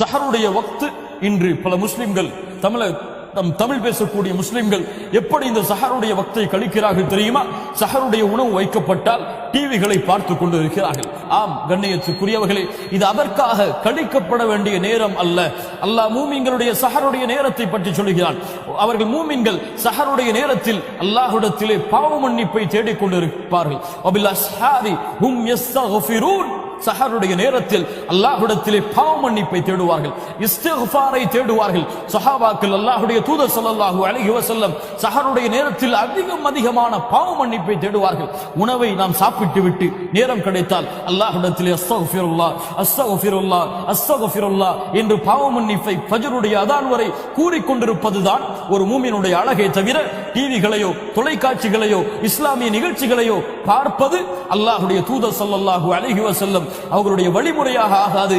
சஹருடைய வக்து இன்று பல முஸ்லிம்கள் தமிழ் பேசக்கூடிய முஸ்லிம்கள் எப்படி இந்த சஹருடைய வக்தை கழிக்கிறார்கள் தெரியுமா? சஹருடைய உணவு வைக்கப்பட்டால் டிவிகளை பார்த்து கொண்டு இருக்கிறார்கள். ஆம் கண்ணியத்துக்குரியவர்களே, இது அதற்காக கழிக்கப்பட வேண்டிய நேரம் அல்ல. அல்லாஹ் மூமின்களுடைய சஹருடைய நேரத்தை பற்றி சொல்கிறான். அவர்கள் மூமின்கள் சஹருடைய நேரத்தில் அல்லாஹ்விடத்திலே பாவ மன்னிப்பை தேடிக் கொண்டிருப்பார்கள். வபில் அஸ்ஹாரி ஹும் யஸ்தக்ஃபிரூன். சஹருடைய நேரத்தில் அல்லாஹ்விடத்திலே பாவ மன்னிப்பை தேடுவார்கள், இஸ்திக்ஃபாரை தேடுவார்கள். சஹாபாக்கள் அல்லாஹ்வுடைய தூதர் ஸல்லல்லாஹு அலைஹி வஸல்லம் சஹருடைய நேரத்தில் அதிகமான பாவ மன்னிப்பை தேடுவார்கள். உணவை நாம் சாப்பிட்டு விட்டு நேரம் கிடைத்தால் அல்லாஹ்விடத்திலே அஸ்தக்ஃபிருல்லாஹ் அஸ்தக்ஃபிருல்லாஹ் அஸ்தக்ஃபிருல்லாஹ் என்று பாவ மன்னிப்பை ஃபஜ்ருடைய அதான் வரை கூறிக்கொண்டிருப்பதுதான் ஒரு மூமினுடைய அழகே தவிர டிவிகளையோ தொலைக்காட்சிகளையோ இஸ்லாமிய நிகழ்ச்சிகளையோ பார்ப்பது அல்லாஹ்வுடைய தூதர் ஸல்லல்லாஹு அலைஹி வஸல்லம் அவர்களுடைய வழிமுறையாக ஆகாது.